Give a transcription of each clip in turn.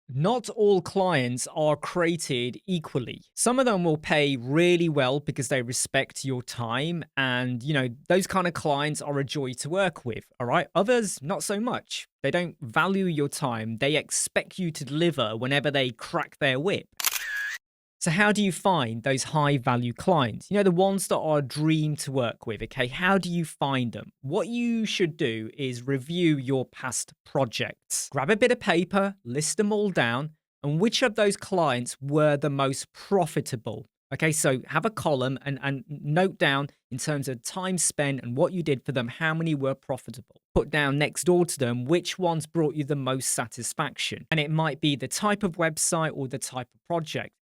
Not all clients are created equally. Some of them will pay really well because they respect your time. And, those kind of clients are a joy to work with. All right. Others, not so much. They don't value your time. They expect you to deliver whenever they crack their whip. So, how do you find those high value clients? The ones that are a dream to work with. Okay. How do you find them? What you should do is review your past projects. Grab a bit of paper, list them all down, and which of those clients were the most profitable. Okay. So, have a column and note down in terms of time spent and what you did for them, how many were profitable. Put down next door to them which ones brought you the most satisfaction. And it might be the type of website or the type of project.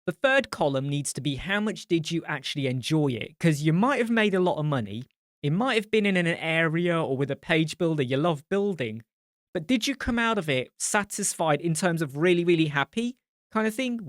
The third column needs to be how much did you actually enjoy it? Because you might have made a lot of money. It might have been in an area or with a page builder you love building. But did you come out of it satisfied in terms of really, really happy kind of thing?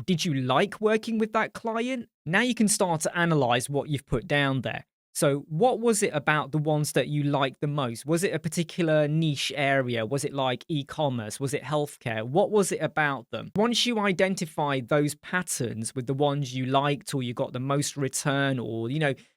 Did you like working with that client? Now you can start to analyze what you've put down there. So, what was it about the ones that you liked the most? Was it a particular niche area? Was it like e commerce? Was it healthcare? What was it about them? Once you identify those patterns with the ones you liked or you got the most return or,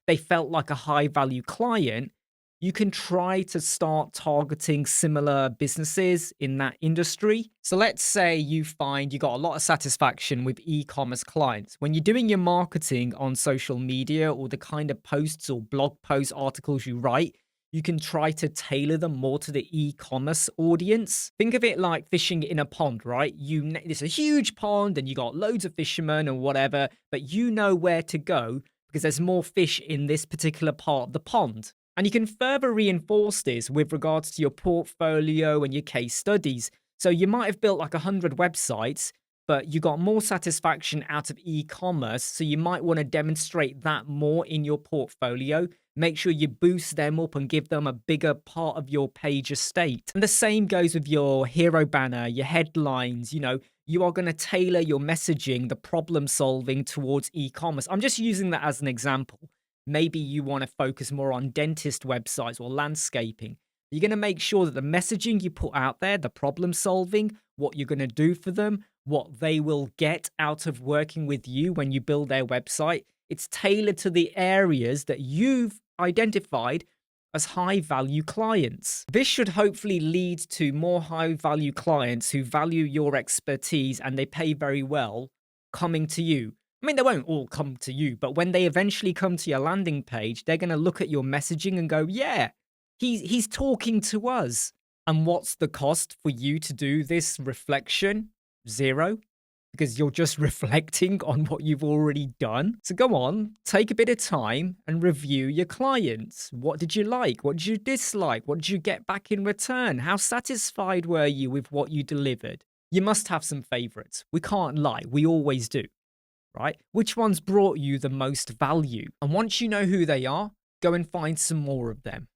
they felt like a high value client, you can try to start targeting similar businesses in that industry. So let's say you find you got a lot of satisfaction with e-commerce clients. When you're doing your marketing on social media or the kind of posts or blog post articles you write, you can try to tailor them more to the e-commerce audience. Think of it like fishing in a pond, right? It's a huge pond and you got loads of fishermen or whatever, but you know where to go because there's more fish in this particular part of the pond. And you can further reinforce this with regards to your portfolio and your case studies. So you might have built like 100 websites, but you got more satisfaction out of e-commerce. So you might want to demonstrate that more in your portfolio. Make sure you boost them up and give them a bigger part of your page estate. And the same goes with your hero banner, your headlines. You are going to tailor your messaging, the problem solving towards e-commerce. I'm just using that as an example. Maybe you want to focus more on dentist websites or landscaping. You're going to make sure that the messaging you put out there, the problem solving, what you're going to do for them, what they will get out of working with you when you build their website, it's tailored to the areas that you've identified as high value clients. This should hopefully lead to more high value clients who value your expertise and they pay very well coming to you. I mean, they won't all come to you, but when they eventually come to your landing page, they're going to look at your messaging and go, yeah, he's talking to us. And what's the cost for you to do this reflection? Zero, because you're just reflecting on what you've already done. So go on, take a bit of time and review your clients. What did you like? What did you dislike? What did you get back in return? How satisfied were you with what you delivered? You must have some favorites. We can't lie. We always do. Right? Which ones brought you the most value? And once you know who they are, go and find some more of them.